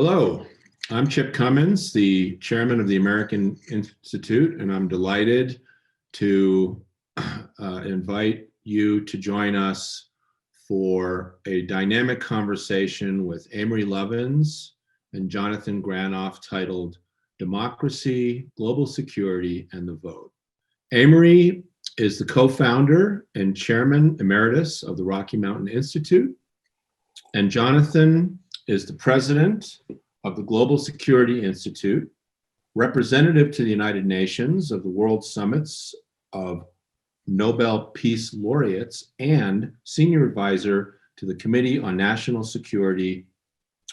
Hello, I'm Chip Cummins, the chairman of the American Institute, and I'm delighted to invite you to join us for a dynamic conversation with Amory Lovins and Jonathan Granoff titled Democracy, Global Security, and the Vote. Amory is the co-founder and chairman emeritus of the Rocky Mountain Institute, and Jonathan is the president of the Global Security Institute, representative to the United Nations of the World Summits of Nobel Peace Laureates, and senior advisor to the Committee on National Security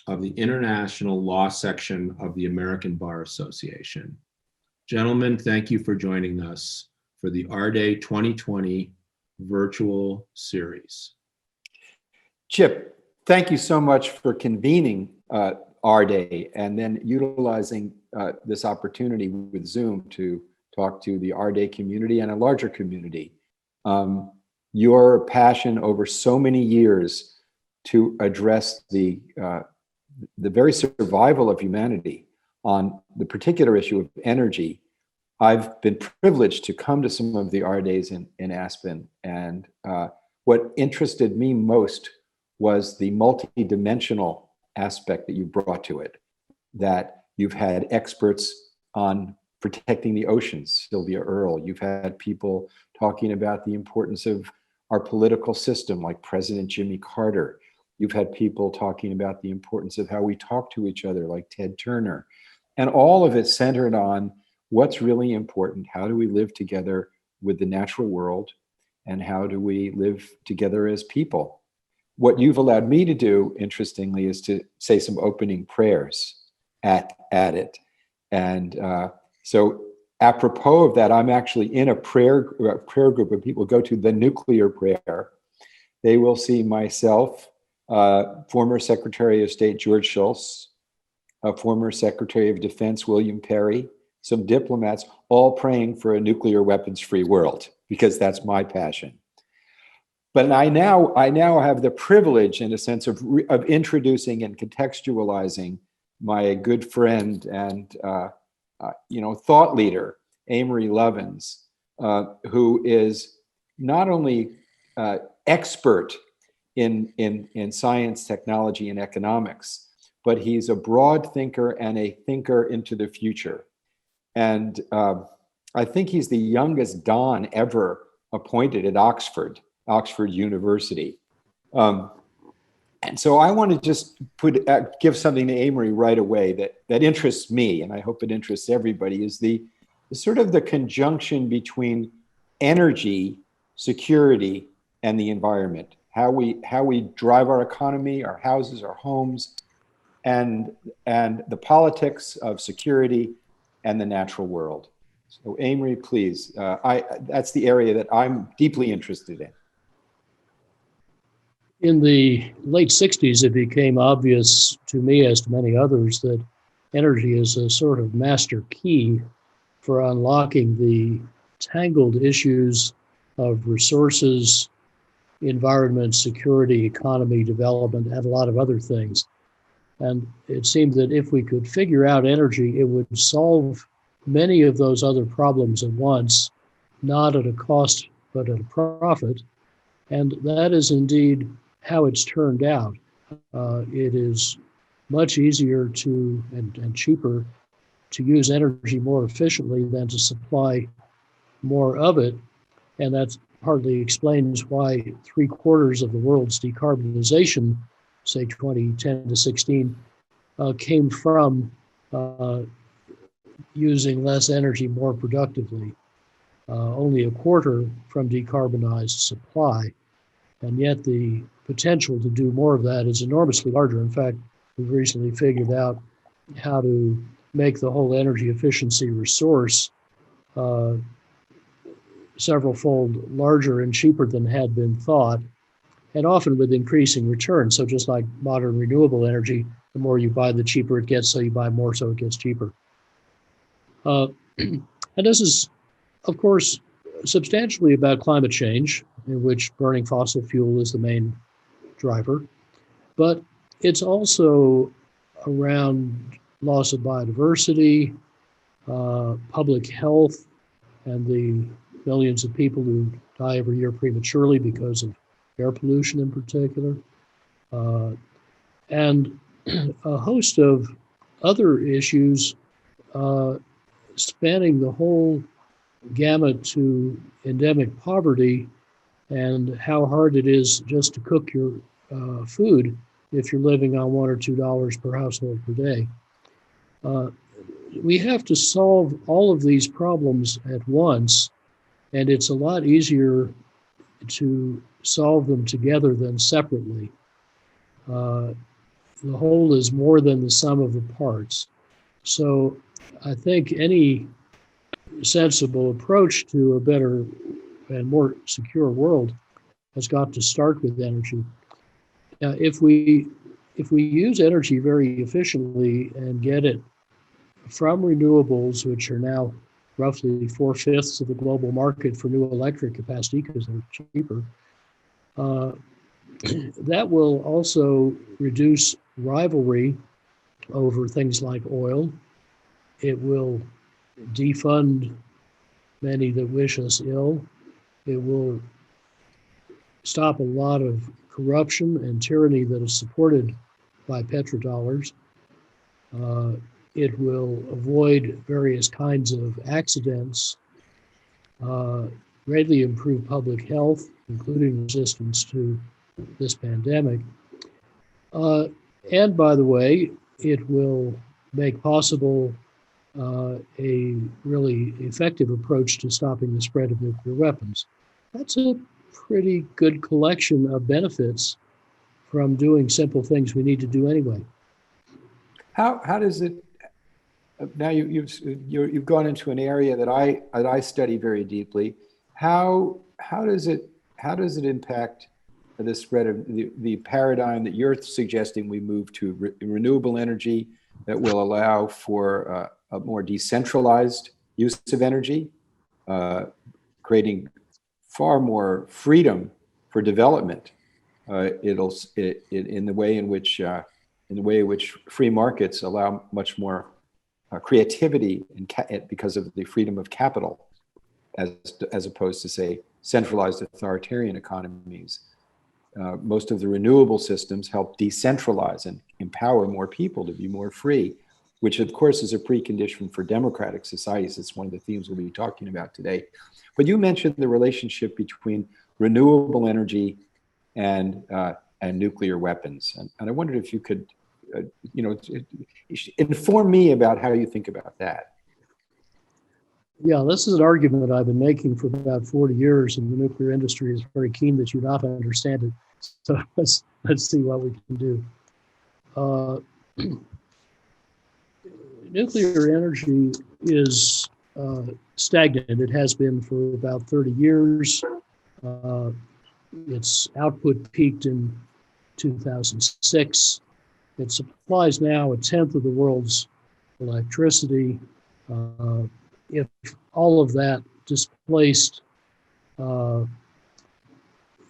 of the International Law Section of the American Bar Association. Gentlemen, thank you for joining us for the R Day 2020 virtual series. Chip, thank you so much for convening our day and then utilizing this opportunity with Zoom to talk to the our day community and a larger community. Your passion over so many years to address the very survival of humanity on the particular issue of energy. I've been privileged to come to some of the our days in Aspen, and what interested me most was the multi-dimensional aspect that you brought to it, that you've had experts on protecting the oceans, Sylvia Earle. You've had people talking about the importance of our political system, like President Jimmy Carter. You've had people talking about the importance of how we talk to each other, like Ted Turner. And all of it centered on what's really important. How do we live together with the natural world? And how do we live together as people? What you've allowed me to do, interestingly, is to say some opening prayers at it. And so apropos of that, I'm actually in a prayer group of people who go to the nuclear prayer. They will see myself, former Secretary of State George Shultz, former Secretary of Defense William Perry, some diplomats, all praying for a nuclear weapons-free world, because that's my passion. But I now have the privilege, in a sense, of introducing and contextualizing my good friend and thought leader, Amory Lovins, who is not only expert in science, technology, and economics, but he's a broad thinker and a thinker into the future. And I think he's the youngest Don ever appointed at Oxford University. And so I want to just give something to Amory right away that interests me, and I hope it interests everybody, is the sort of the conjunction between energy, security, and the environment. How we drive our economy, our houses, our homes, and the politics of security and the natural world. So Amory, please, that's the area that I'm deeply interested in. In the late 60s, it became obvious to me, as to many others, that energy is a sort of master key for unlocking the tangled issues of resources, environment, security, economy, development, and a lot of other things. And it seemed that if we could figure out energy, it would solve many of those other problems at once, not at a cost, but at a profit. And that is indeed how it's turned out. It is much easier to and cheaper to use energy more efficiently than to supply more of it. And that partly explains why 3/4 of the world's decarbonization, say 2010 to 16, came from using less energy more productively. Only 1/4 from decarbonized supply. And yet the potential to do more of that is enormously larger. In fact, we've recently figured out how to make the whole energy efficiency resource several-fold larger and cheaper than had been thought, and often with increasing returns. So just like modern renewable energy, the more you buy, the cheaper it gets, so you buy more, so it gets cheaper. And this is, of course, substantially about climate change, in which burning fossil fuel is the main driver. But it's also around loss of biodiversity, public health, and the millions of people who die every year prematurely because of air pollution in particular, and a host of other issues spanning the whole gamut to endemic poverty and how hard it is just to cook your food if you're living on $1 or $2 per household per day. We have to solve all of these problems at once, and it's a lot easier to solve them together than separately. The whole is more than the sum of the parts. So I think any sensible approach to a better and more secure world has got to start with energy. If we use energy very efficiently and get it from renewables, which are now roughly 4/5 of the global market for new electric capacity because they're cheaper, that will also reduce rivalry over things like oil. It will defund many that wish us ill. It will stop a lot of corruption and tyranny that is supported by petrodollars. It will avoid various kinds of accidents, greatly improve public health, including resistance to this pandemic. And by the way, it will make possible a really effective approach to stopping the spread of nuclear weapons. That's a pretty good collection of benefits from doing simple things we need to do anyway. How does it? Now you've gone into an area that I study very deeply. How does it impact the spread of the paradigm that you're suggesting we move to renewable energy that will allow for a more decentralized use of energy, creating far more freedom for development. In the way in which free markets allow much more creativity because of the freedom of capital, as opposed to, say, centralized authoritarian economies. Most of the renewable systems help decentralize and empower more people to be more free, which of course is a precondition for democratic societies. It's one of the themes we'll be talking about today. But you mentioned the relationship between renewable energy and nuclear weapons, and I wondered if you could, inform me about how you think about that. Yeah, this is an argument I've been making for about 40 years, and the nuclear industry is very keen that you not understand it. So let's see what we can do. Nuclear energy is stagnant. It has been for about 30 years. Its output peaked in 2006. It supplies now 1/10 of the world's electricity. If all of that displaced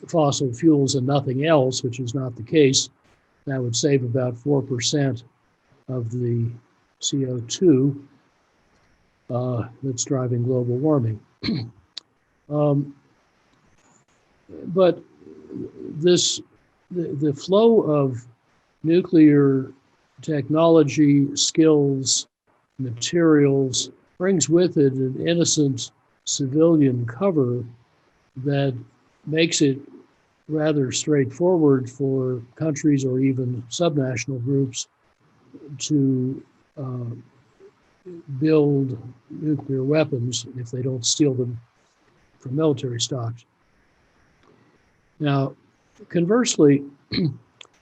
fossil fuels and nothing else, which is not the case, that would save about 4% of the CO2 that's driving global warming. But the flow of nuclear technology, skills, materials brings with it an innocent civilian cover that makes it rather straightforward for countries or even subnational groups to build nuclear weapons if they don't steal them from military stocks. Now, conversely,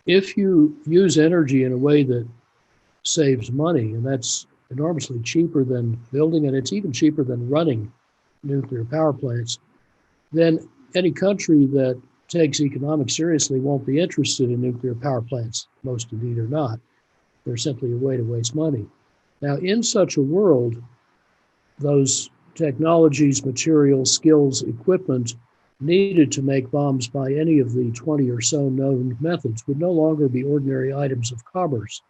if you use energy in a way that saves money, and that's enormously cheaper than building, and it's even cheaper than running nuclear power plants, then any country that takes economics seriously won't be interested in nuclear power plants. Most indeed are not. They're simply a way to waste money. Now, in such a world, those technologies, materials, skills, equipment needed to make bombs by any of the 20 or so known methods would no longer be ordinary items of commerce.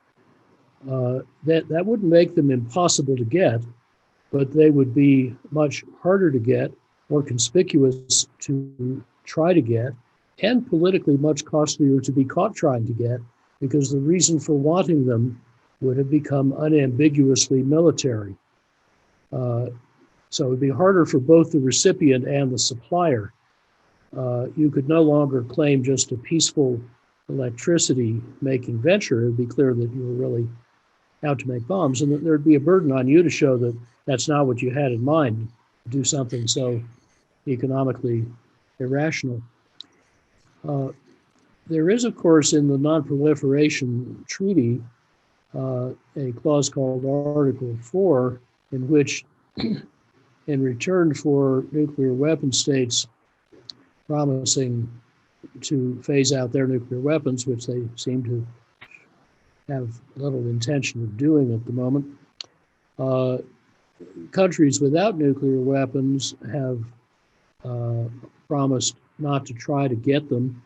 That wouldn't make them impossible to get, but they would be much harder to get, more conspicuous to try to get, and politically much costlier to be caught trying to get, because the reason for wanting them would have become unambiguously military. So it would be harder for both the recipient and the supplier. You could no longer claim just a peaceful electricity making venture. It would be clear that you were really out to make bombs, and that there'd be a burden on you to show that that's not what you had in mind, to do something so economically irrational. There is, of course, in the Non-Proliferation Treaty, a clause called Article 4, in which, in return for nuclear weapon states promising to phase out their nuclear weapons, which they seem to have little intention of doing at the moment, countries without nuclear weapons have promised not to try to get them,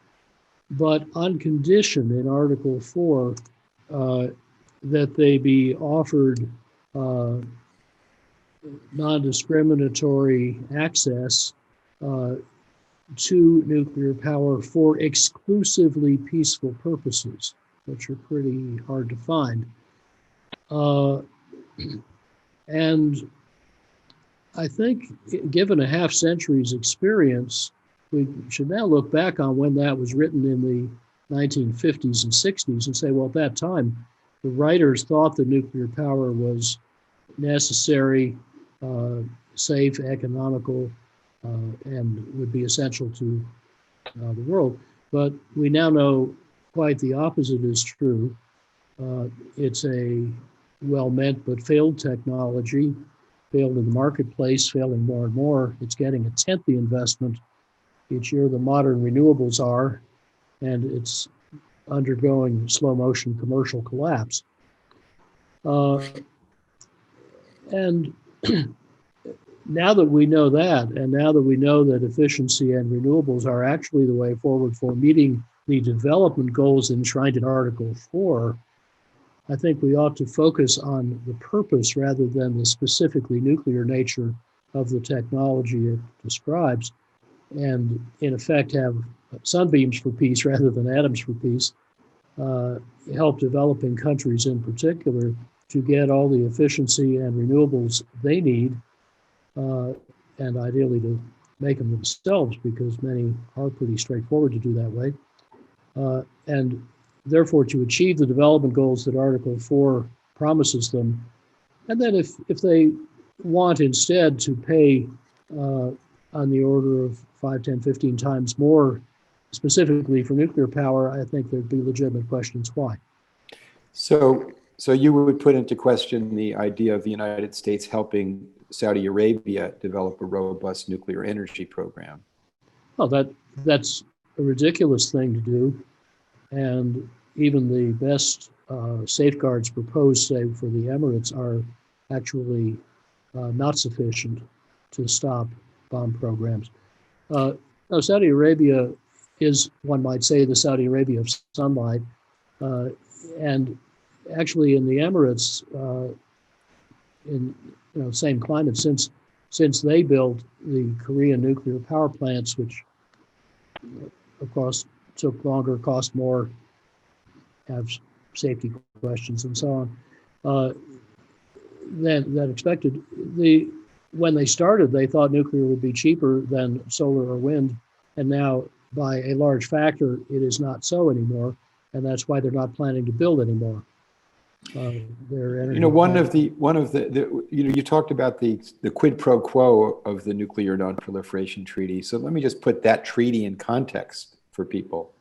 but on condition in Article 4 that they be offered non-discriminatory access to nuclear power for exclusively peaceful purposes, which are pretty hard to find. And I think, given a half century's experience, we should now look back on when that was written in the 1950s and 60s and say, well, at that time, the writers thought that nuclear power was necessary, safe, economical, and would be essential to the world. But we now know quite the opposite is true. It's a well-meant but failed technology, failed in the marketplace, failing more and more. It's getting a tenth the investment each year the modern renewables are, and it's undergoing slow motion commercial collapse. And now that we know that, and now that we know that efficiency and renewables are actually the way forward for meeting the development goals enshrined in Article 4, I think we ought to focus on the purpose rather than the specifically nuclear nature of the technology it describes, and in effect have sunbeams for peace rather than atoms for peace, help developing countries in particular to get all the efficiency and renewables they need, and ideally to make them themselves, because many are pretty straightforward to do that way. And therefore to achieve the development goals that Article 4 promises them. And then if they want instead to pay on the order of 5, 10, 15 times more specifically for nuclear power, I think there'd be legitimate questions why. So you would put into question the idea of the United States helping Saudi Arabia develop a robust nuclear energy program? Well, that's a ridiculous thing to do. And even the best safeguards proposed, say, for the emirates are actually not sufficient to stop bomb programs. Now, Saudi Arabia is, one might say, the Saudi Arabia of sunlight. And actually in the Emirates, in same climate, since they built the Korean nuclear power plants, which of course took longer, cost more, have safety questions and so on, than expected. When they started, they thought nuclear would be cheaper than solar or wind, and now by a large factor, it is not so anymore, and that's why they're not planning to build anymore. You talked about the quid pro quo of the Nuclear Non-Proliferation Treaty. So let me just put that treaty in context for people.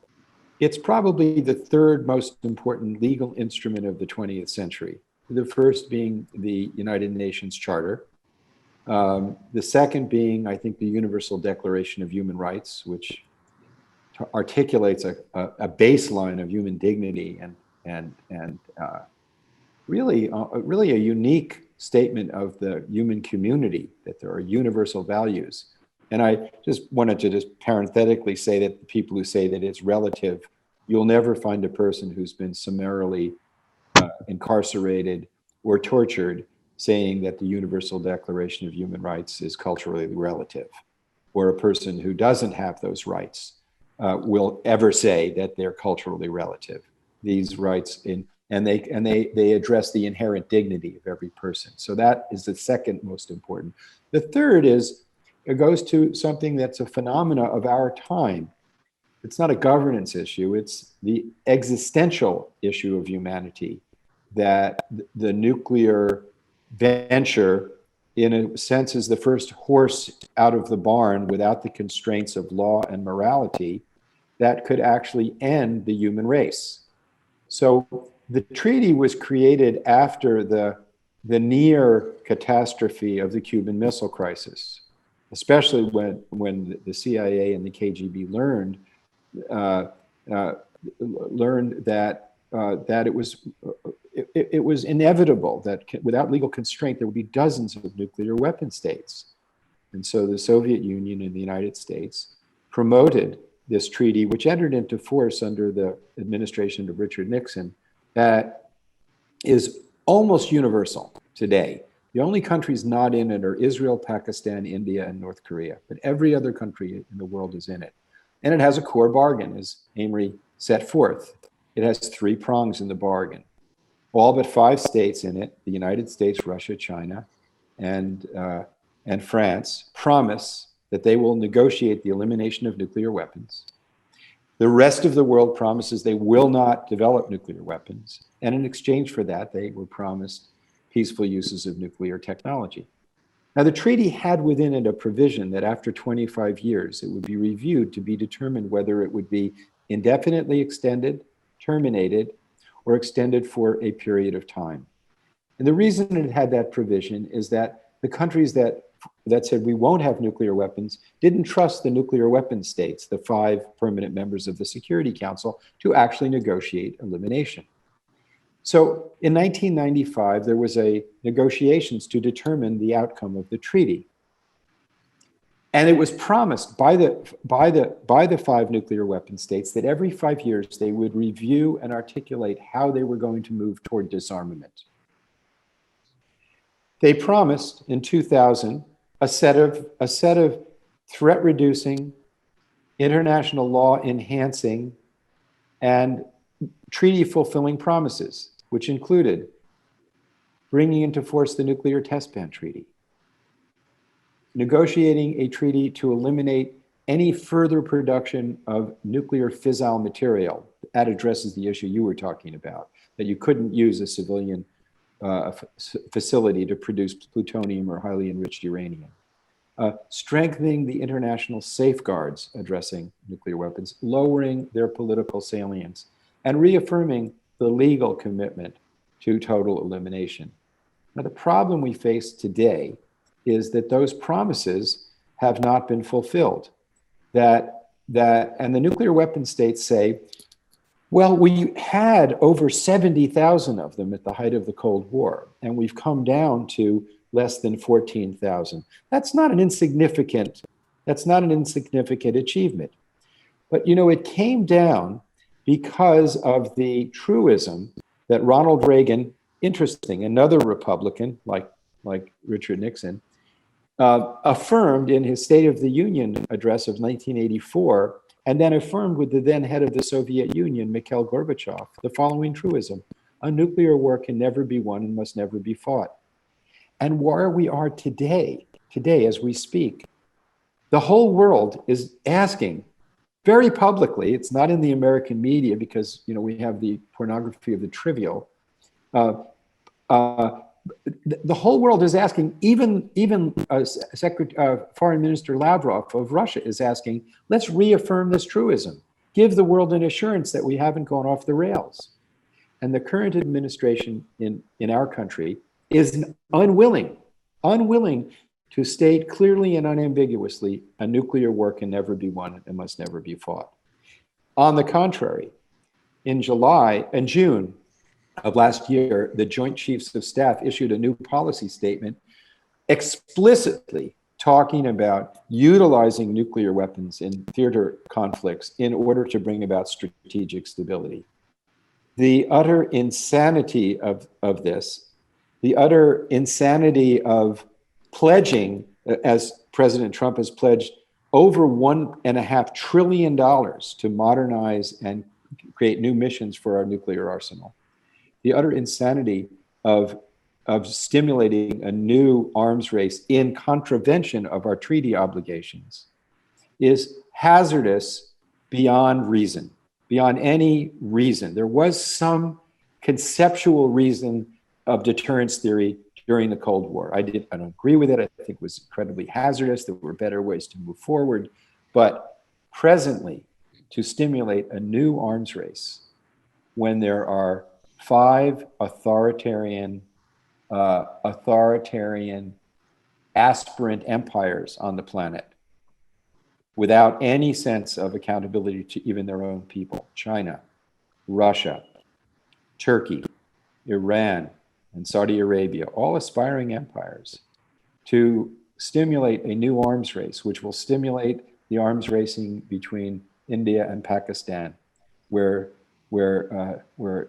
It's probably the third most important legal instrument of the 20th century. The first being the United Nations Charter. The second being, I think, the Universal Declaration of Human Rights, which articulates a baseline of human dignity and really a unique statement of the human community, that there are universal values. And I just wanted to just parenthetically say that the people who say that it's relative, you'll never find a person who's been summarily incarcerated, or tortured, saying that the Universal Declaration of Human Rights is culturally relative, or a person who doesn't have those rights will ever say that they're culturally relative. These rights and they address the inherent dignity of every person. So that is the second most important. The third is, it goes to something that's a phenomena of our time. It's not a governance issue, it's the existential issue of humanity, that the nuclear venture, in a sense, is the first horse out of the barn without the constraints of law and morality that could actually end the human race. So the treaty was created after the near catastrophe of the Cuban Missile Crisis, especially when the CIA and the KGB learned that it was inevitable that without legal constraint there would be dozens of nuclear weapon states. And so the Soviet Union and the United States promoted this treaty, which entered into force under the administration of Richard Nixon, that is almost universal today. The only countries not in it are Israel, Pakistan, India, and North Korea, but every other country in the world is in it. And it has a core bargain, as Amory set forth. It has 3 prongs in the bargain. All but 5 states in it, the United States, Russia, China, and France, promise that they will negotiate the elimination of nuclear weapons. The rest of the world promises they will not develop nuclear weapons. And in exchange for that, they were promised peaceful uses of nuclear technology. Now, the treaty had within it a provision that after 25 years, it would be reviewed to be determined whether it would be indefinitely extended, terminated, or extended for a period of time. And the reason it had that provision is that the countries that said we won't have nuclear weapons didn't trust the nuclear weapon states, the 5 permanent members of the Security Council, to actually negotiate elimination. So in 1995, there was a negotiations to determine the outcome of the treaty. And it was promised by the 5 nuclear weapon states that every 5 years they would review and articulate how they were going to move toward disarmament. They promised in 2000 a set of threat-reducing, international law enhancing, and treaty-fulfilling promises, which included bringing into force the Nuclear Test Ban Treaty, negotiating a treaty to eliminate any further production of nuclear fissile material. That addresses the issue you were talking about, that you couldn't use a civilian facility to produce plutonium or highly enriched uranium. Strengthening the international safeguards addressing nuclear weapons, lowering their political salience, and reaffirming the legal commitment to total elimination. Now, the problem we face today is that those promises have not been fulfilled. And the nuclear weapon states say, well, we had over 70,000 of them at the height of the Cold War, and we've come down to less than 14,000. That's not an insignificant achievement. But it came down because of the truism that Ronald Reagan, interesting, another Republican like Richard Nixon, affirmed in his State of the Union address of 1984, and then affirmed with the then head of the Soviet Union, Mikhail Gorbachev, the following truism: a nuclear war can never be won and must never be fought. And where we are today as we speak, the whole world is asking very publicly, it's not in the American media because we have the pornography of the trivial, the whole world is asking, even Foreign Minister Lavrov of Russia is asking, let's reaffirm this truism. Give the world an assurance that we haven't gone off the rails. And the current administration in our country is unwilling to state clearly and unambiguously a nuclear war can never be won and must never be fought. On the contrary, in June of last year, the Joint Chiefs of Staff issued a new policy statement explicitly talking about utilizing nuclear weapons in theater conflicts in order to bring about strategic stability. the utter insanity of this, the utter insanity of pledging, as President Trump has pledged, over $1.5 trillion to modernize and create new missions for our nuclear arsenal. The utter insanity of stimulating a new arms race in contravention of our treaty obligations is hazardous beyond reason, beyond any reason. There was some conceptual reason of deterrence theory during the Cold War. I don't agree with it. I think it was incredibly hazardous. There were better ways to move forward. But presently, to stimulate a new arms race when there are 5 authoritarian aspirant empires on the planet without any sense of accountability to even their own people, China, Russia, Turkey, Iran, and Saudi Arabia, all aspiring empires, to stimulate a new arms race, which will stimulate the arms racing between India and Pakistan, where 70%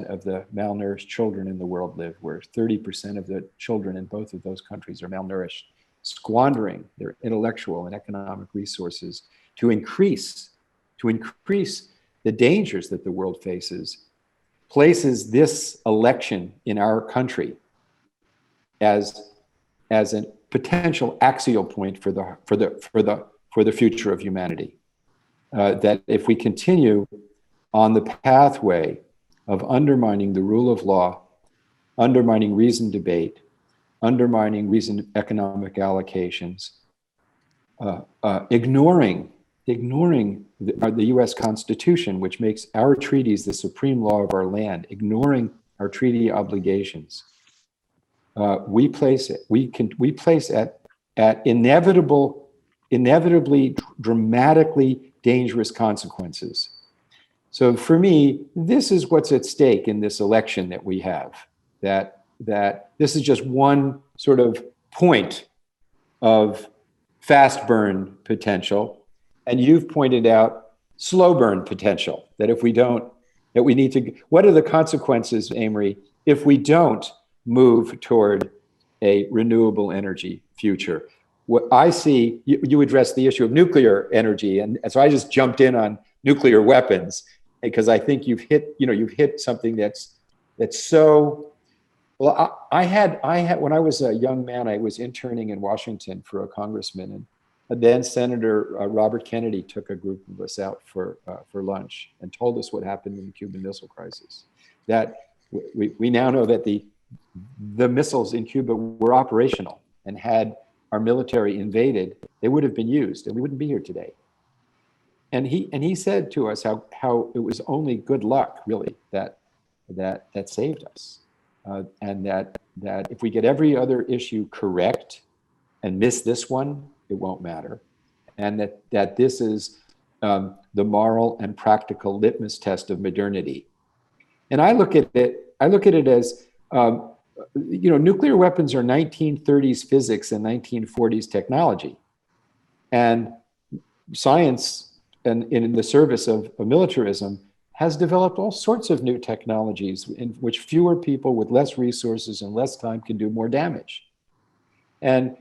of the malnourished children in the world live, where 30% of the children in both of those countries are malnourished, squandering their intellectual and economic resources to increase the dangers that the world faces, places this election in our country as a potential axial point for the future of humanity. That if we continue on the pathway of undermining the rule of law, undermining reasoned debate, undermining reasoned economic allocations, ignoring the US Constitution, which makes our treaties the supreme law of our land, ignoring our treaty obligations, we place at inevitably dramatically dangerous consequences. So for me, this is what's at stake in this election that we have, that this is just one sort of point of fast burn potential. And you've pointed out slow burn potential, that if we don't, that we need to, what are the consequences, Amory, if we don't move toward a renewable energy future? What I see, you addressed the issue of nuclear energy, and so I just jumped in on nuclear weapons because I think you've hit something that's so. Well, I had when I was a young man, I was interning in Washington for a congressman, and then Senator Robert Kennedy took a group of us out for lunch and told us what happened in the Cuban Missile Crisis. That we now know that the missiles in Cuba were operational, and had our military invaded, they would have been used, and we wouldn't be here today. And he said to us how it was only good luck, really, that saved us, and that if we get every other issue correct and miss this one, it won't matter, and that this is the moral and practical litmus test of modernity. And I look at it as nuclear weapons are 1930s physics and 1940s technology, and science, and in the service of militarism, has developed all sorts of new technologies in which fewer people with less resources and less time can do more damage. And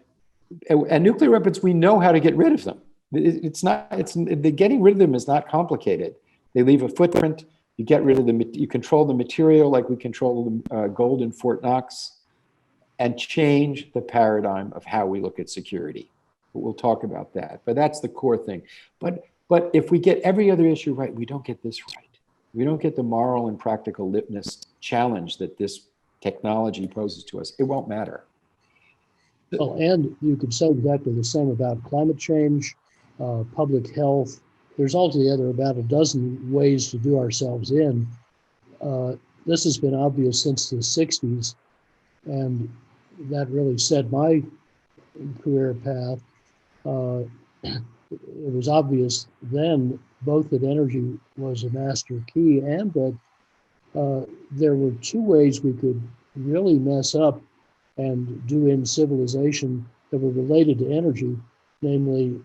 nuclear weapons, we know how to get rid of them. Getting rid of them is not complicated. They leave a footprint. You get rid of them. You control the material like we control the gold in Fort Knox, and change the paradigm of how we look at security. But we'll talk about that. But that's the core thing. But if we get every other issue right, we don't get this right. We don't get the moral and practical litmus challenge that this technology poses to us. It won't matter. Well, and you could say exactly the same about climate change, public health. There's altogether about a dozen ways to do ourselves in. This has been obvious since the 60s, and that really set my career path. It was obvious then both that energy was a master key and that there were 2 ways we could really mess up and do in civilization that were related to energy, namely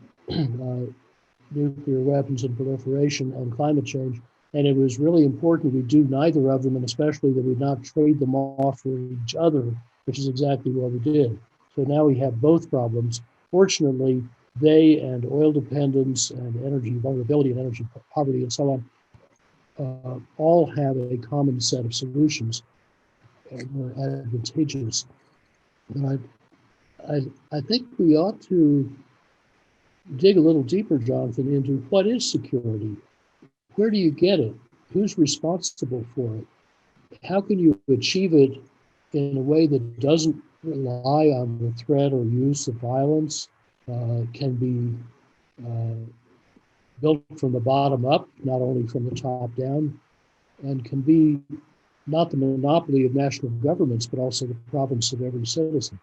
nuclear weapons and proliferation and climate change. And it was really important we do neither of them, and especially that we not trade them off for each other, which is exactly what we did. So now we have both problems. Fortunately, they and oil dependence and energy vulnerability and energy poverty and so on all have a common set of solutions and were advantageous. And I think we ought to dig a little deeper, Jonathan, into what is security? Where do you get it? Who's responsible for it? How can you achieve it in a way that doesn't rely on the threat or use of violence, can be built from the bottom up, not only from the top down, and can be not the monopoly of national governments, but also the province of every citizen?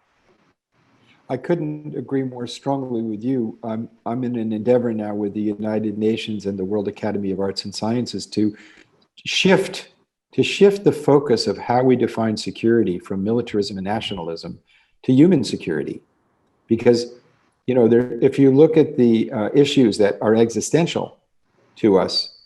I couldn't agree more strongly with you. I'm in an endeavor now with the United Nations and the World Academy of Arts and Sciences to shift the focus of how we define security from militarism and nationalism to human security. Because, if you look at the issues that are existential to us,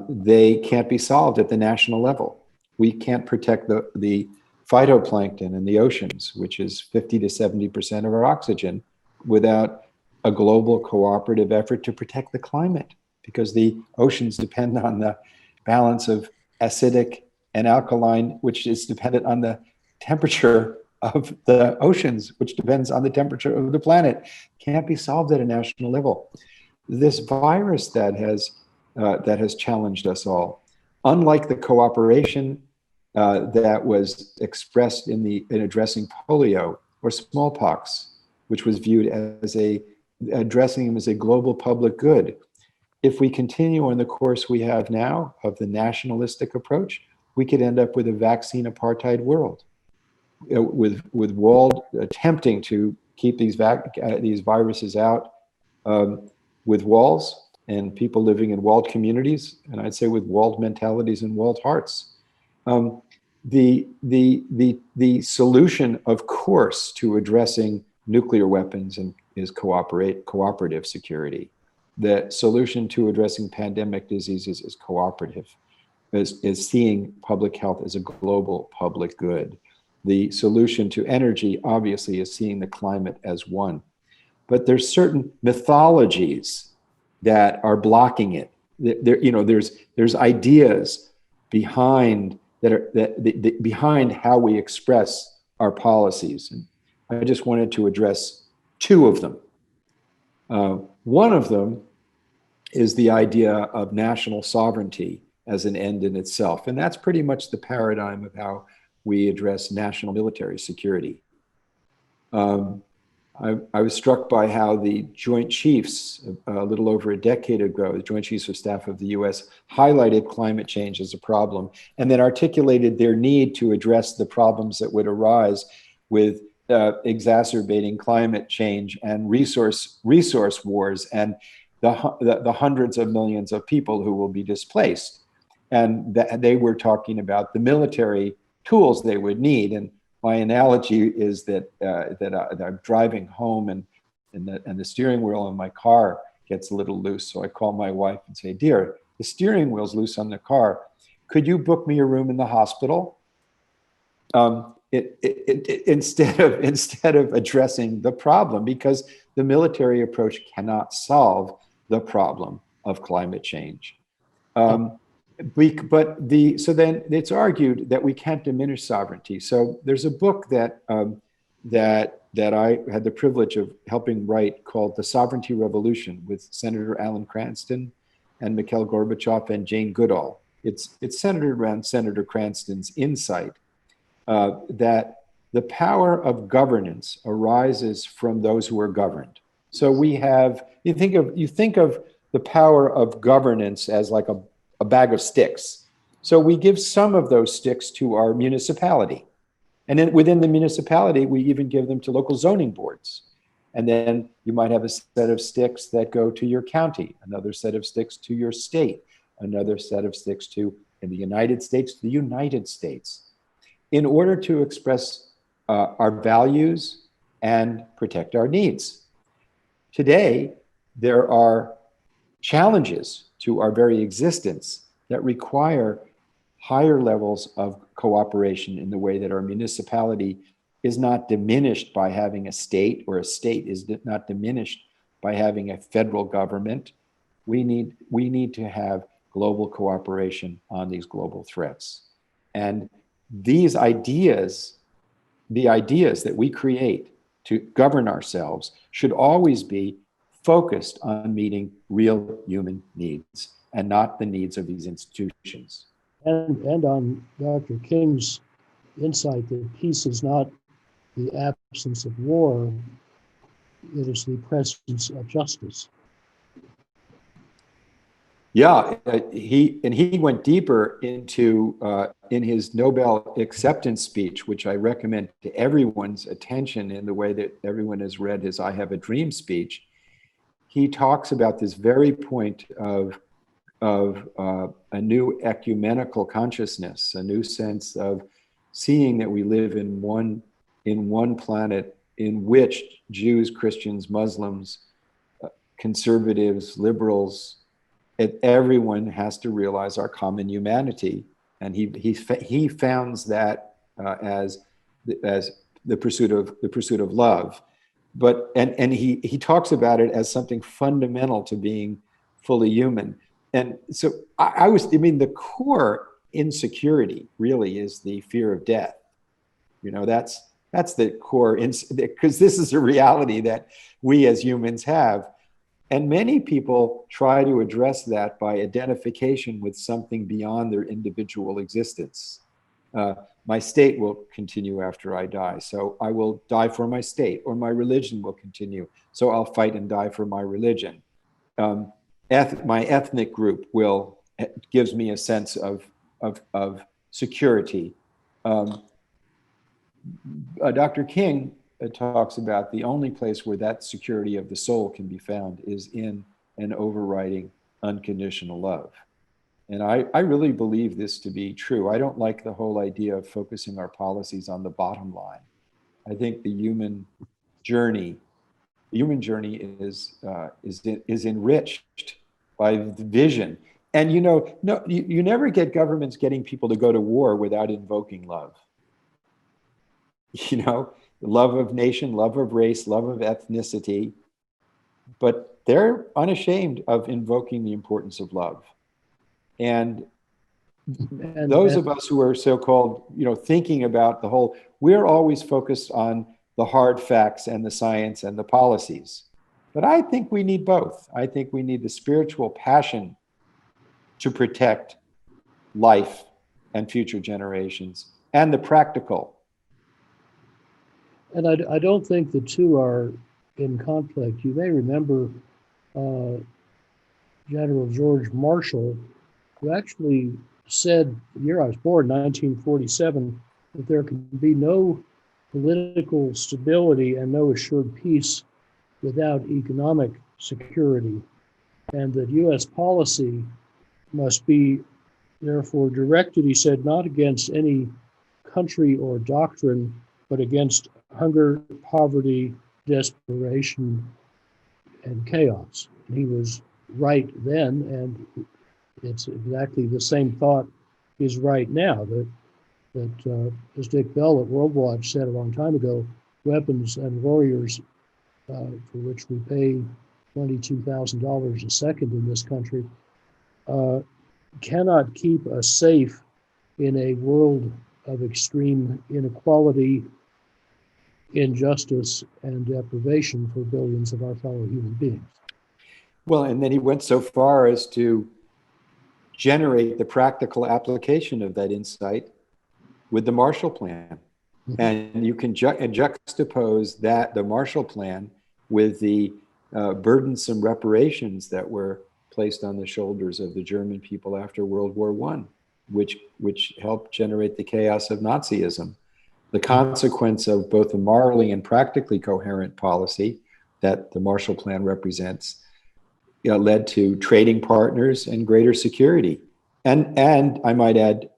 they can't be solved at the national level. We can't protect the phytoplankton in the oceans, which is 50 to 70% of our oxygen, without a global cooperative effort to protect the climate, because the oceans depend on the balance of acidic and alkaline, which is dependent on the temperature of the oceans, which depends on the temperature of the planet. Can't be solved at a national level. This virus that has challenged us all, unlike the cooperation that was expressed in addressing polio or smallpox, which was viewed as addressing them as a global public good. If we continue on the course we have now of the nationalistic approach, we could end up with a vaccine apartheid world, with walled, attempting to keep these viruses out with walls, and people living in walled communities, and I'd say with walled mentalities and walled hearts. The solution, of course, to addressing nuclear weapons is cooperative security. The solution to addressing pandemic diseases is cooperative, is seeing public health as a global public good. The solution to energy, obviously, is seeing the climate as one. But there's certain mythologies that are blocking it. There's ideas behind behind how we express our policies. And I just wanted to address two of them. One of them is the idea of national sovereignty as an end in itself. And that's pretty much the paradigm of how we address national military security. I was struck by how the Joint Chiefs, a little over a decade ago, the Joint Chiefs of Staff of the US highlighted climate change as a problem, and then articulated their need to address the problems that would arise with exacerbating climate change and resource wars, and the hundreds of millions of people who will be displaced. And they were talking about the military tools they would need. And my analogy is that I'm driving home and the steering wheel on my car gets a little loose. So I call my wife and say, "Dear, the steering wheel's loose on the car. Could you book me a room in the hospital?" Instead of addressing the problem, because the military approach cannot solve the problem of climate change. So then it's argued that we can't diminish sovereignty. So there's a book that I had the privilege of helping write called The Sovereignty Revolution, with Senator Alan Cranston and Mikhail Gorbachev and Jane Goodall. It's centered around Senator Cranston's insight that the power of governance arises from those who are governed. So you think of the power of governance as like a bag of sticks. So we give some of those sticks to our municipality. And then within the municipality, we even give them to local zoning boards. And then you might have a set of sticks that go to your county, another set of sticks to your state, another set of sticks to, in the United States, the United States, in order to express our values and protect our needs. Today, there are challenges to our very existence that require higher levels of cooperation in the way that our municipality is not diminished by having a state, or a state is not diminished by having a federal government. We need to have global cooperation on these global threats. And these ideas, the ideas that we create to govern ourselves, should always be focused on meeting real human needs and not the needs of these institutions. And on Dr. King's insight that peace is not the absence of war, it is the presence of justice. Yeah, he went deeper into in his Nobel acceptance speech, which I recommend to everyone's attention in the way that everyone has read his "I Have a Dream" speech. He talks about this very point of a new ecumenical consciousness, a new sense of seeing that we live in one planet in which Jews, Christians, Muslims, conservatives, liberals, everyone has to realize our common humanity, and he founds that as the pursuit of love, but and he talks about it as something fundamental to being fully human. And so I mean, the core insecurity really is the fear of death. You know, that's the core, because this is a reality that we as humans have. And many people try to address that by identification with something beyond their individual existence. My state will continue after I die, so I will die for my state, or my religion will continue, so I'll fight and die for my religion. My ethnic group gives me a sense of security. Dr. King talks about the only place where that security of the soul can be found is in an overriding unconditional love. And I really believe this to be true. I don't like the whole idea of focusing our policies on the bottom line. I think the human journey is enriched by the vision. And you never get governments getting people to go to war without invoking love. Love of nation, love of race, love of ethnicity, but they're unashamed of invoking the importance of love. And those of us who are so-called, thinking about the whole, we're always focused on the hard facts and the science and the policies. But I think we need both. I think we need the spiritual passion to protect life and future generations, and the practical. And I don't think the two are in conflict. You may remember General George Marshall, who actually said, the year I was born, 1947, that there can be no political stability and no assured peace without economic security, and that U.S. policy must be therefore directed, he said, not against any country or doctrine, but against hunger, poverty, desperation, and chaos. And he was right then, and it's exactly the same thought is right now, that as Dick Bell at World Watch said a long time ago, weapons and warriors, for which we pay $22,000 a second in this country, cannot keep us safe in a world of extreme inequality, injustice, and deprivation for billions of our fellow human beings. Well, and then he went so far as to generate the practical application of that insight with the Marshall Plan. Mm-hmm. And you can juxtapose the Marshall Plan with the burdensome reparations that were placed on the shoulders of the German people after World War I, which helped generate the chaos of Nazism. The consequence of both a morally and practically coherent policy that the Marshall Plan represents led to trading partners and greater security. And I might add,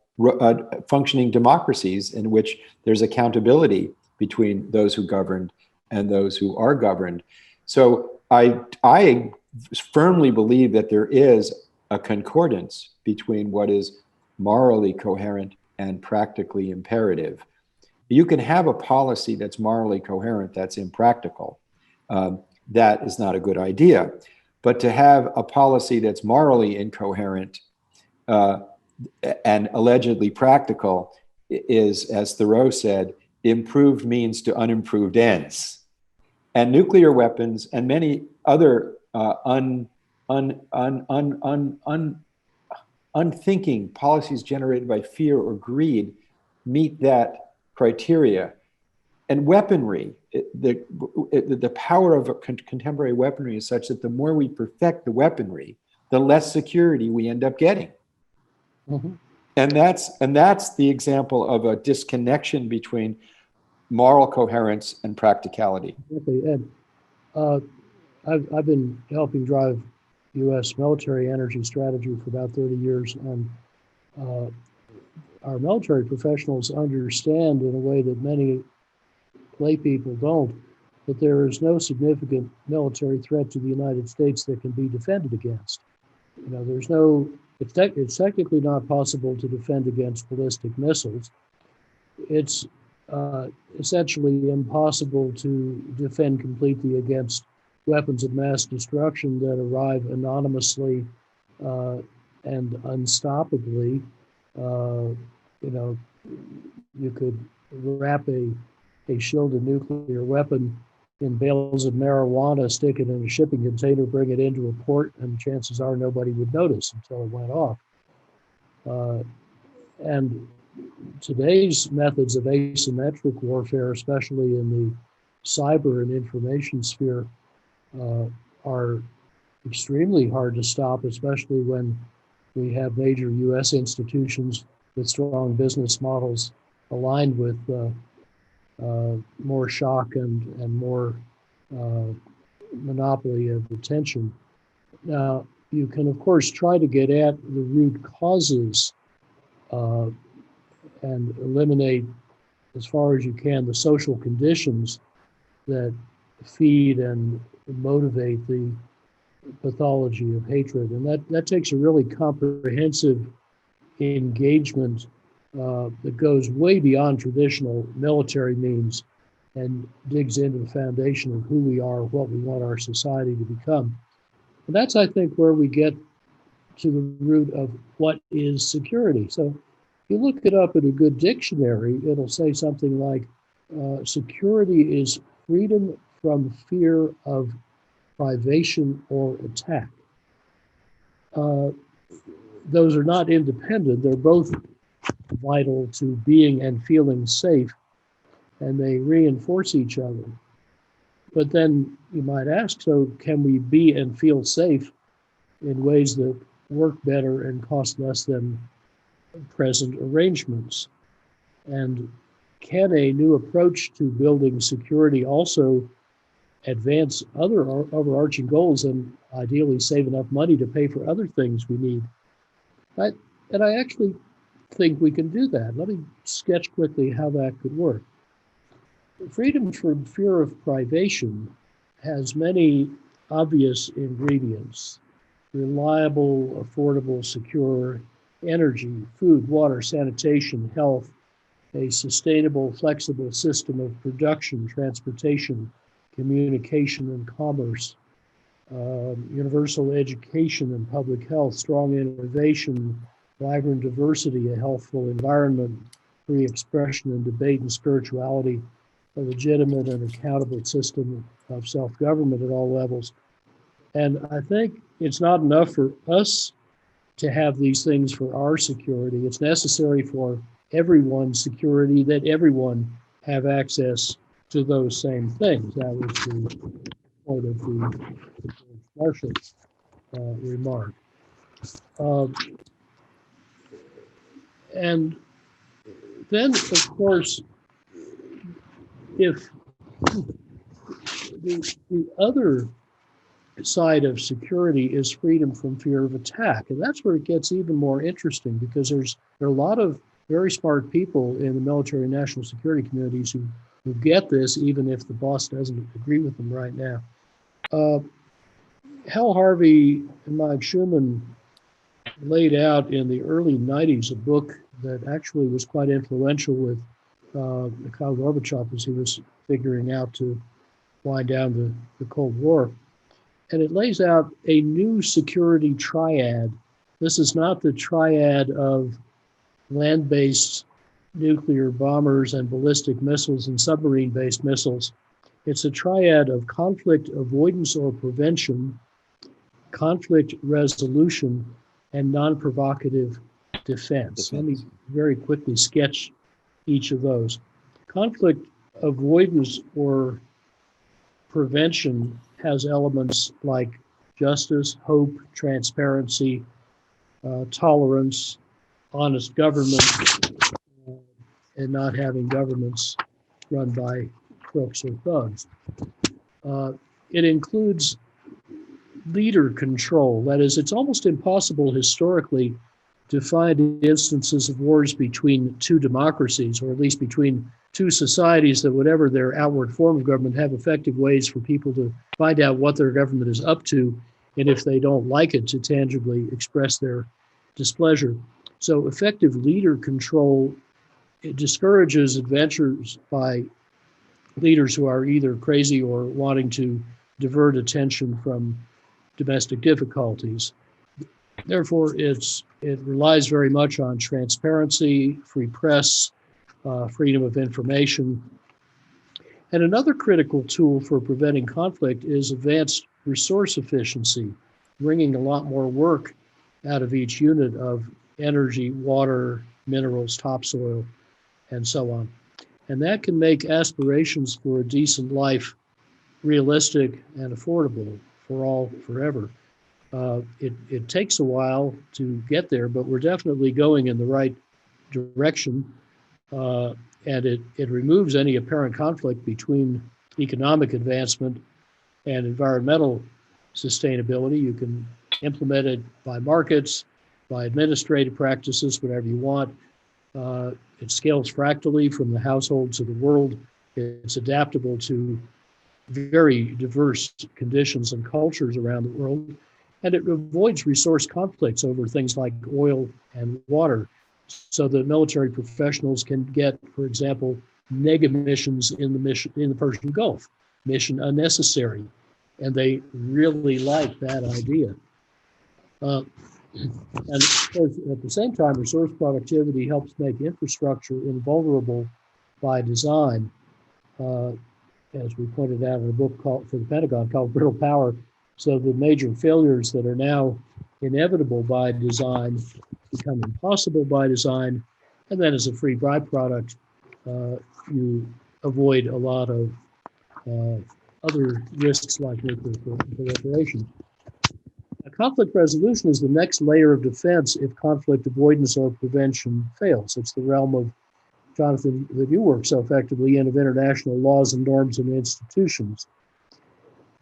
functioning democracies in which there's accountability between those who governed and those who are governed. So I firmly believe that there is a concordance between what is morally coherent and practically imperative. You can have a policy that's morally coherent, that's impractical. That is not a good idea. But to have a policy that's morally incoherent and allegedly practical is, as Thoreau said, improved means to unimproved ends. And nuclear weapons and many other unthinking policies generated by fear or greed meet that criteria. And weaponry, the power of contemporary weaponry is such that the more we perfect the weaponry, the less security we end up getting. Mm-hmm. And that's the example of a disconnection between moral coherence and practicality. Okay, Ed, I've been helping drive U.S. military energy strategy for about 30 years, and our military professionals understand in a way that many lay people don't, that there is no significant military threat to the United States that can be defended against. You know, there's no, it's technically not possible to defend against ballistic missiles. It's essentially impossible to defend completely against weapons of mass destruction that arrive anonymously and unstoppably. You know, you could wrap a shielded nuclear weapon in bales of marijuana, stick it in a shipping container, bring it into a port, and chances are nobody would notice until it went off. And today's methods of asymmetric warfare, especially in the cyber and information sphere, are extremely hard to stop, especially when we have major U.S. institutions with strong business models aligned with more shock and more monopoly of attention. Now, you can, of course, try to get at the root causes and eliminate, as far as you can, the social conditions that feed and motivate the pathology of hatred. And that takes a really comprehensive engagement that goes way beyond traditional military means and digs into the foundation of who we are, what we want our society to become. And that's, I think, where we get to the root of what is security. So if you look it up in a good dictionary, it'll say something like security is freedom from fear of privation or attack. Those are not independent. They're both vital to being and feeling safe, and they reinforce each other. But then you might ask, so can we be and feel safe in ways that work better and cost less than present arrangements? And can a new approach to building security also advance other overarching goals and ideally save enough money to pay for other things we need? And I actually think we can do that. Let me sketch quickly how that could work. Freedom from fear of privation has many obvious ingredients: reliable, affordable, secure energy, food, water, sanitation, health, a sustainable, flexible system of production, transportation, communication, and commerce, universal education and public health, strong innovation, vibrant diversity, a healthful environment, free expression and debate and spirituality, a legitimate and accountable system of self-government at all levels. And I think it's not enough for us to have these things for our security. It's necessary for everyone's security that everyone have access to those same things. That was the point of the Marshall remark. And then, of course, if the other side of security is freedom from fear of attack, and that's where it gets even more interesting, because there are a lot of very smart people in the military and national security communities who get this, even if the boss doesn't agree with them right now. Hal Harvey and Mike Schumann laid out in the early 90s a book that actually was quite influential with Mikhail Gorbachev as he was figuring out to wind down the Cold War. And it lays out a new security triad. This is not the triad of land-based nuclear bombers and ballistic missiles and submarine-based missiles. It's a triad of conflict avoidance or prevention, conflict resolution, and non-provocative defense. Let me very quickly sketch each of those. Conflict avoidance or prevention has elements like justice, hope, transparency, tolerance, honest government, and not having governments run by crooks or thugs. It includes leader control. That is, it's almost impossible historically to find instances of wars between two democracies, or at least between two societies that, whatever their outward form of government, have effective ways for people to find out what their government is up to, and if they don't like it, to tangibly express their displeasure. So effective leader control, it discourages adventures by leaders who are either crazy or wanting to divert attention from domestic difficulties. Therefore, it relies very much on transparency, free press, freedom of information. And another critical tool for preventing conflict is advanced resource efficiency, bringing a lot more work out of each unit of energy, water, minerals, topsoil, and so on. And that can make aspirations for a decent life realistic and affordable for all forever. It takes a while to get there, but we're definitely going in the right direction. And it removes any apparent conflict between economic advancement and environmental sustainability. You can implement it by markets, by administrative practices, whatever you want. It scales fractally from the household to the world. It's adaptable to very diverse conditions and cultures around the world. And it avoids resource conflicts over things like oil and water, so that military professionals can get, for example, neg missions in the Persian Gulf, mission unnecessary. And they really like that idea. And of course, at the same time, resource productivity helps make infrastructure invulnerable by design. As we pointed out in a book for the Pentagon called Brittle Power. So the major failures that are now inevitable by design become impossible by design. And then as a free byproduct, you avoid a lot of other risks like nuclear proliferation. Conflict resolution is the next layer of defense if conflict avoidance or prevention fails. It's the realm of, Jonathan, that you work so effectively in, of international laws and norms and institutions.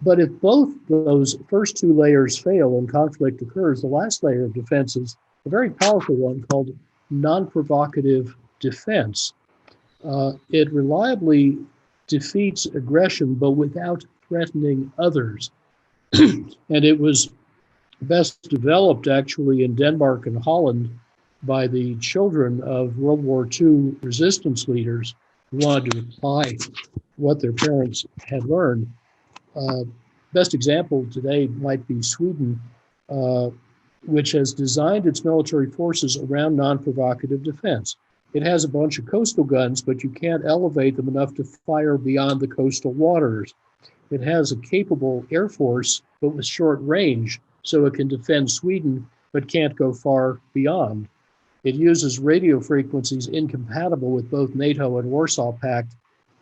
But if both those first two layers fail and conflict occurs, the last layer of defense is a very powerful one called non-provocative defense. It reliably defeats aggression, but without threatening others. And it was best developed actually in Denmark and Holland by the children of World War II resistance leaders who wanted to apply what their parents had learned. Best example today might be Sweden, which has designed its military forces around non-provocative defense. It has a bunch of coastal guns, but you can't elevate them enough to fire beyond the coastal waters. It has a capable air force, but with short range, so it can defend Sweden, but can't go far beyond. It uses radio frequencies incompatible with both NATO and Warsaw Pact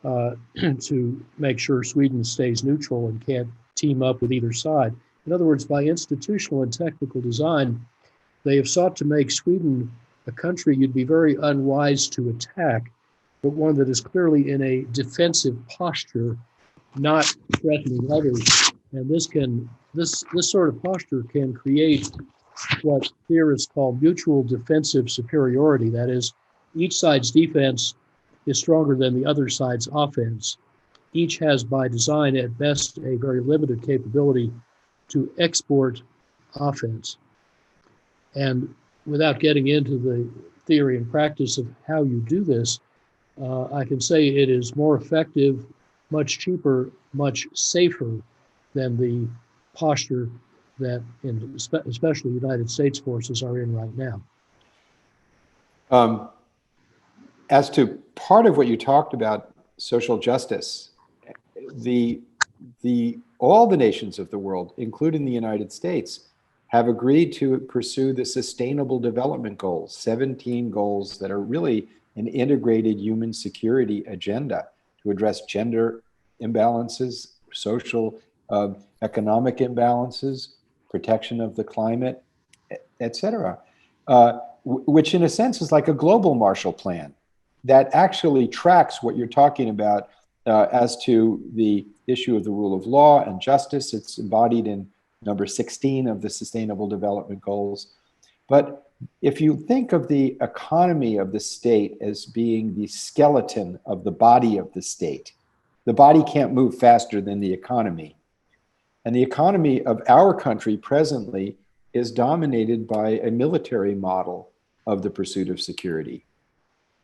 to make sure Sweden stays neutral and can't team up with either side. In other words, by institutional and technical design, they have sought to make Sweden a country you'd be very unwise to attack, but one that is clearly in a defensive posture, not threatening others. And this sort of posture can create what theorists call mutual defensive superiority. That is, each side's defense is stronger than the other side's offense. Each has, by design, at best, a very limited capability to export offense. And without getting into the theory and practice of how you do this, I can say it is more effective, much cheaper, much safer than the posture that especially United States forces are in right now. As to part of what you talked about, social justice, all the nations of the world, including the United States, have agreed to pursue the Sustainable Development Goals, 17 goals that are really an integrated human security agenda to address gender imbalances, social, economic imbalances, protection of the climate, et cetera, which in a sense is like a global Marshall Plan that actually tracks what you're talking about as to the issue of the rule of law and justice. It's embodied in number 16 of the Sustainable Development Goals. But if you think of the economy of the state as being the skeleton of the body of the state, the body can't move faster than the economy. And the economy of our country presently is dominated by a military model of the pursuit of security.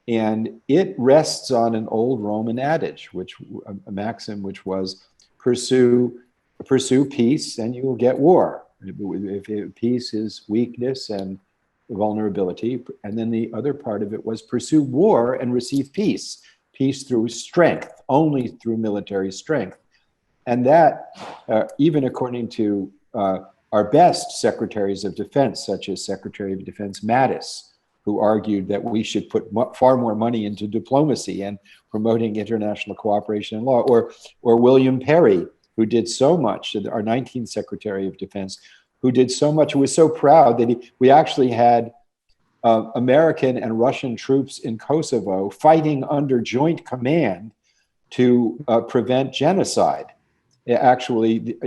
And it rests on an old Roman adage, a maxim which was pursue peace and you will get war. If peace is weakness and vulnerability, and then the other part of it was pursue war and receive peace. Peace through strength, only through military strength. And that, even according to our best secretaries of defense, such as Secretary of Defense Mattis, who argued that we should put far more money into diplomacy and promoting international cooperation and law, or William Perry, who did so much, our 19th Secretary of Defense, who did so much, who was so proud that we actually had American and Russian troops in Kosovo fighting under joint command to prevent genocide. Actually,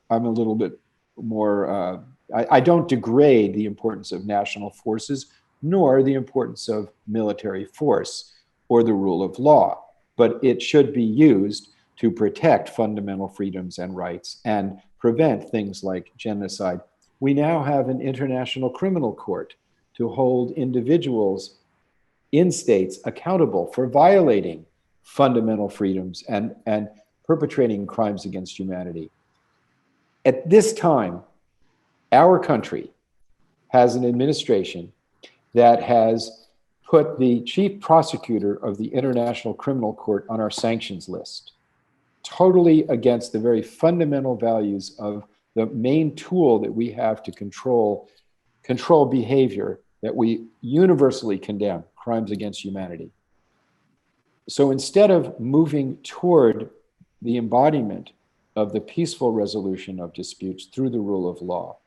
I'm a little bit more, I don't degrade the importance of national forces, nor the importance of military force or the rule of law, but it should be used to protect fundamental freedoms and rights and prevent things like genocide. We now have an international criminal court to hold individuals in states accountable for violating fundamental freedoms and perpetrating crimes against humanity. At this time, our country has an administration that has put the chief prosecutor of the International Criminal Court on our sanctions list, totally against the very fundamental values of the main tool that we have to control behavior that we universally condemn, crimes against humanity. So instead of moving toward the embodiment of the peaceful resolution of disputes through the rule of law,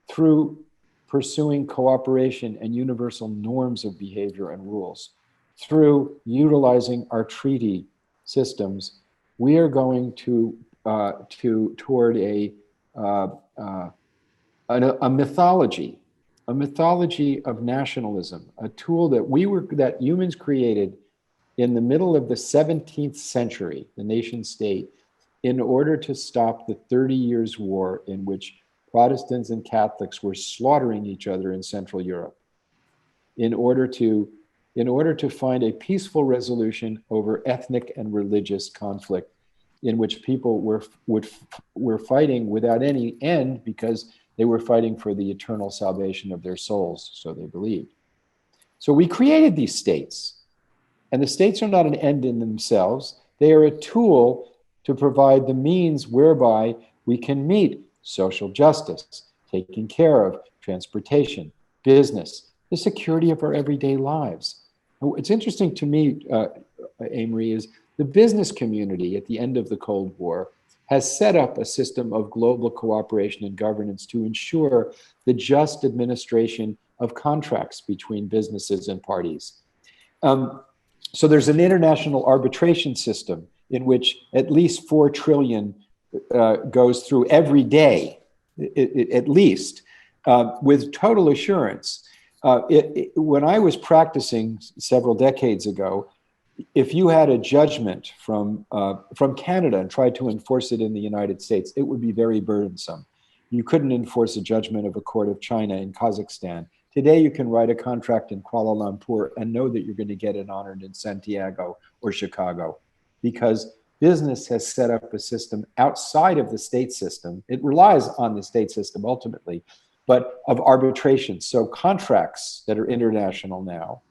through pursuing cooperation and universal norms of behavior and rules, through utilizing our treaty systems, we are going toward a mythology of nationalism, a tool that humans created in the middle of the 17th century, the nation state, in order to stop the 30 Years' War in which Protestants and Catholics were slaughtering each other in Central Europe, in order to find a peaceful resolution over ethnic and religious conflict in which people were fighting without any end because they were fighting for the eternal salvation of their souls, so they believed. So we created these states, and the states are not an end in themselves. They are a tool to provide the means whereby we can meet social justice, taking care of transportation, business, the security of our everyday lives. What's interesting to me, Amory, is the business community at the end of the Cold War has set up a system of global cooperation and governance to ensure the just administration of contracts between businesses and parties. So there's an international arbitration system in which at least 4 trillion goes through every day, at least, with total assurance. When I was practicing several decades ago, if you had a judgment from Canada and tried to enforce it in the United States, it would be very burdensome. You couldn't enforce a judgment of a court of China in Kazakhstan. Today, you can write a contract in Kuala Lumpur and know that you're going to get it honored in Santiago or Chicago, because business has set up a system outside of the state system. It relies on the state system ultimately, but of arbitration. So contracts that are international now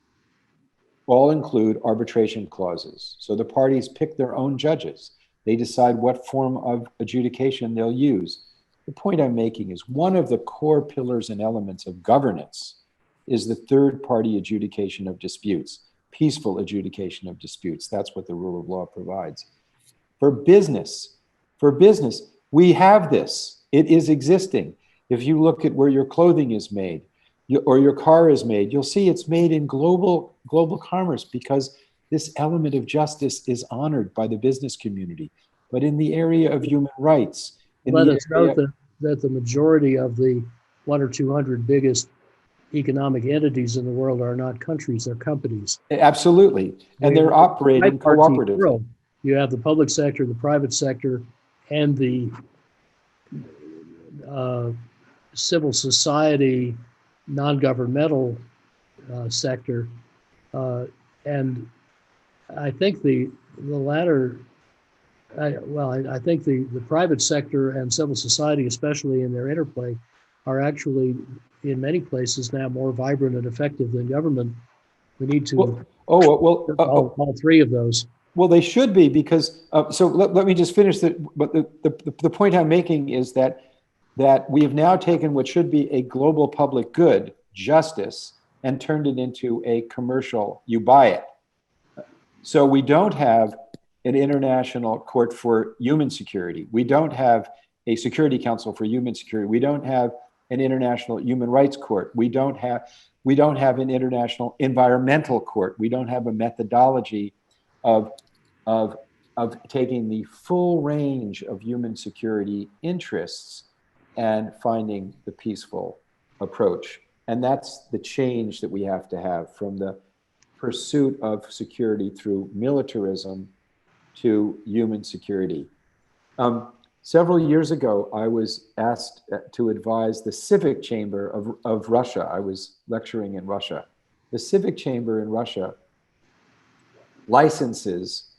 all include arbitration clauses. So the parties pick their own judges. They decide what form of adjudication they'll use. The point I'm making is one of the core pillars and elements of governance is the third-party adjudication of disputes, peaceful adjudication of disputes. That's what the rule of law provides. For business, we have this. It is existing. If you look at where your clothing is made or your car is made, you'll see it's made in global commerce because this element of justice is honored by the business community. But in the area of human rights, let us note that the majority of the 100 or 200 biggest economic entities in the world are not countries, they're companies. Absolutely. And they're operating cooperatively. You have the public sector, the private sector, and the civil society, non-governmental sector. And I think the latter, I think the private sector and civil society, especially in their interplay, are actually in many places now more vibrant and effective than government. We need to all three of those. Well, they should be, because so let me just finish but the point I'm making is that we have now taken what should be a global public good, justice, and turned it into a commercial, you buy it. So we don't have an international court for human security. We don't have a Security Council for human security. We don't have an international human rights court. We don't have an international environmental court. We don't have a methodology of taking the full range of human security interests and finding the peaceful approach. And that's the change that we have to have from the pursuit of security through militarism to human security. Several years ago, I was asked to advise the Civic Chamber of Russia. I was lecturing in Russia. The Civic Chamber in Russia licenses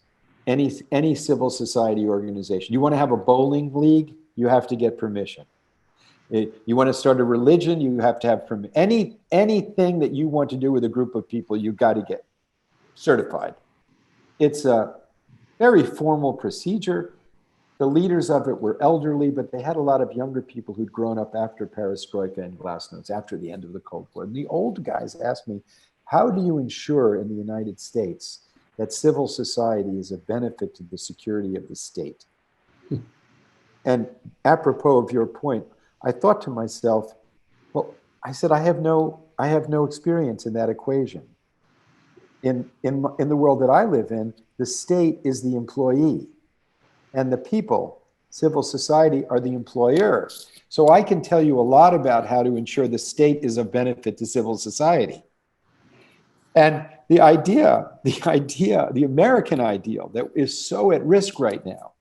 any civil society organization. You want to have a bowling league, you have to get permission. You want to start a religion, you have to have permission. Anything that you want to do with a group of people, you've got to get certified. It's a very formal procedure. The leaders of it were elderly, but they had a lot of younger people who'd grown up after perestroika and glasnost, after the end of the Cold War. And the old guys asked me, how do you ensure in the United States that civil society is a benefit to the security of the state? And apropos of your point, I thought to myself, well, I said, I have no experience in that equation. In the world that I live in, the state is the employee, and the people, civil society, are the employer. So I can tell you a lot about how to ensure the state is of benefit to civil society. And the American ideal that is so at risk right now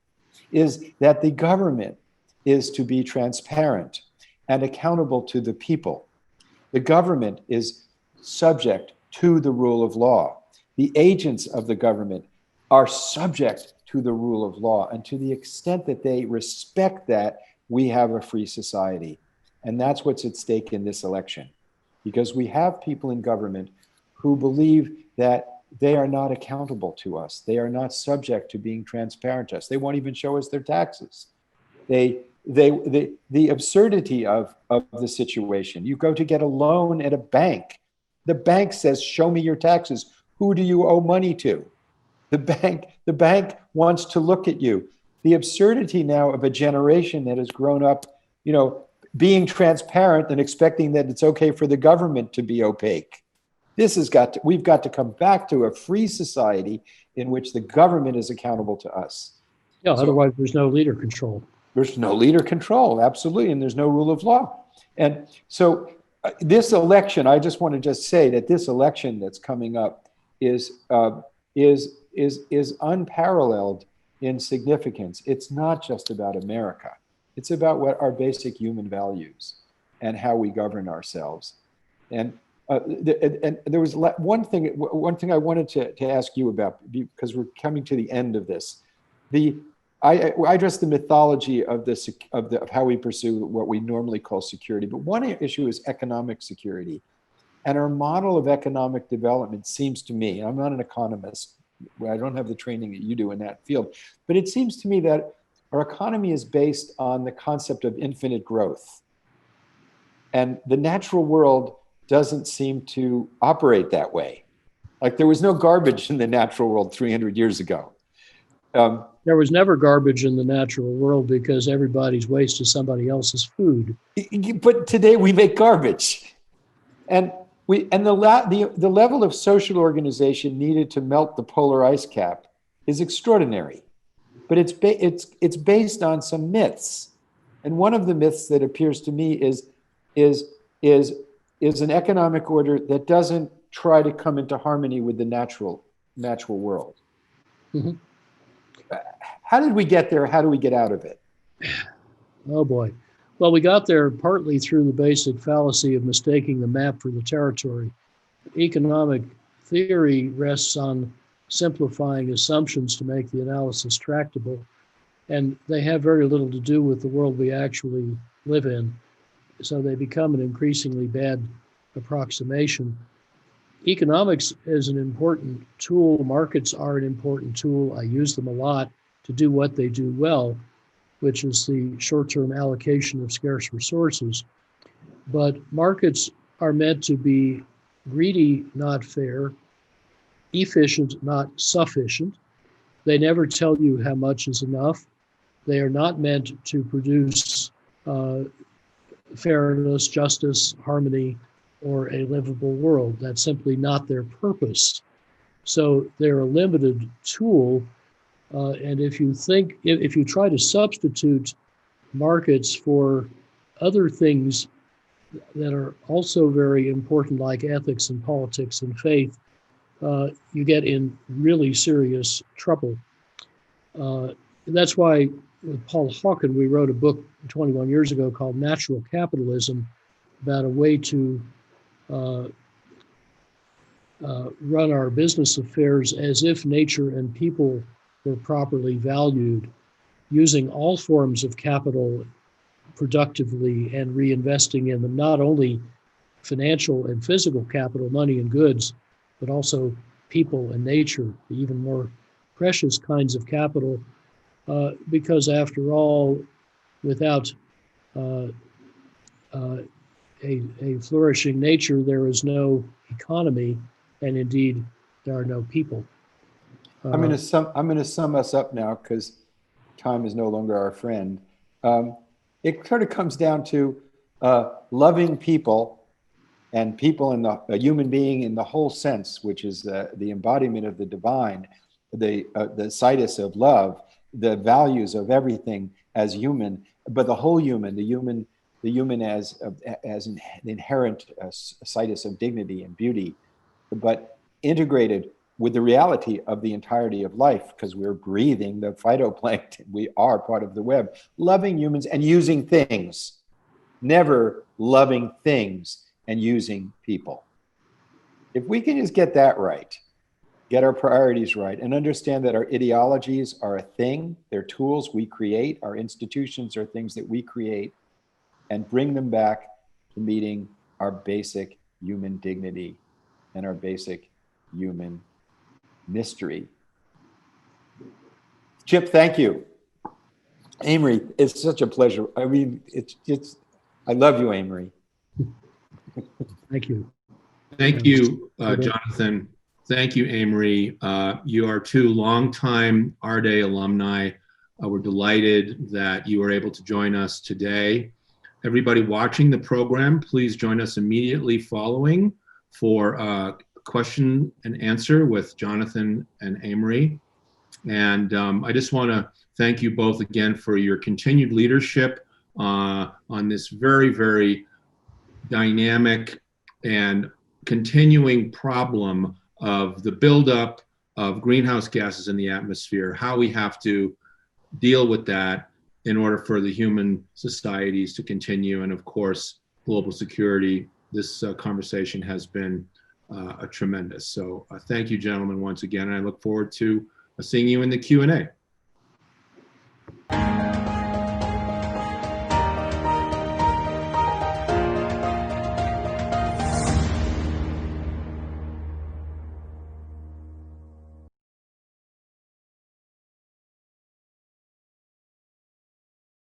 is that the government is to be transparent and accountable to the people. The government is subject to the rule of law. The agents of the government are subject to the rule of law. And to the extent that they respect that, we have a free society. And that's what's at stake in this election. Because we have people in government who believe that they are not accountable to us. They are not subject to being transparent to us. They won't even show us their taxes. The absurdity of the situation. You go to get a loan at a bank. The bank says, show me your taxes. Who do you owe money to? The bank wants to look at you. The absurdity now of a generation that has grown up, being transparent and expecting that it's okay for the government to be opaque. We've got to come back to a free society in which the government is accountable to us. Yeah, otherwise there's no leader control. There's no leader control, absolutely, and there's no rule of law. And so this election, I just want to say that this election that's coming up is unparalleled in significance. It's not just about America. It's about what our basic human values and how we govern ourselves. And there was one thing I wanted to ask you about, because we're coming to the end of this. I address the mythology of how we pursue what we normally call security, but one issue is economic security. And our model of economic development seems to me, I'm not an economist, I don't have the training that you do in that field, but it seems to me that our economy is based on the concept of infinite growth. And the natural world doesn't seem to operate that way. Like there was no garbage in the natural world 300 years ago. There was never garbage in the natural world because everybody's waste is somebody else's food. But today we make garbage. And the level of social organization needed to melt the polar ice cap is extraordinary. But it's based on some myths. And one of the myths that appears to me is an economic order that doesn't try to come into harmony with the natural world. Mm-hmm. How did we get there? How do we get out of it? Oh boy. Well, we got there partly through the basic fallacy of mistaking the map for the territory. Economic theory rests on simplifying assumptions to make the analysis tractable, and they have very little to do with the world we actually live in. So they become an increasingly bad approximation. Economics is an important tool. Markets are an important tool. I use them a lot to do what they do well, which is the short-term allocation of scarce resources. But markets are meant to be greedy, not fair, efficient, not sufficient. They never tell you how much is enough. They are not meant to produce fairness, justice, harmony, or a livable world. That's simply not their purpose. So they're a limited tool. And if you try to substitute markets for other things that are also very important, like ethics and politics and faith, you get in really serious trouble. That's why with Paul Hawken, we wrote a book 21 years ago called Natural Capitalism, about a way to run our business affairs as if nature and people were properly valued, using all forms of capital productively and reinvesting in them, not only financial and physical capital, money and goods, but also people and nature, the even more precious kinds of capital, because after all, without a flourishing nature, there is no economy, and indeed, there are no people. I'm going to sum us up now because time is no longer our friend. It sort of comes down to loving people, and people in a human being in the whole sense, which is the embodiment of the divine, the situs of love, the values of everything as human, but the whole human, the human as an inherent situs of dignity and beauty, but integrated with the reality of the entirety of life, because we're breathing the phytoplankton. We are part of the web. Loving humans and using things, never loving things and using people. If we can just get that right, get our priorities right, and understand that our ideologies are a thing, they're tools we create, our institutions are things that we create, and bring them back to meeting our basic human dignity and our basic human mystery. Chip, thank you. Amory, it's such a pleasure. I mean, I love you, Amory. Thank you. Thank you, Jonathan. Thank you, Amory. You are two longtime R-Day alumni. We're delighted that you were able to join us today. Everybody watching the program, please join us immediately following for question and answer with Jonathan and Amory. And I just want to thank you both again for your continued leadership on this very, very dynamic and continuing problem of the buildup of greenhouse gases in the atmosphere, how we have to deal with that, in order for the human societies to continue. And of course, global security. This conversation has been a tremendous. So thank you, gentlemen, once again. And I look forward to seeing you in the Q&A.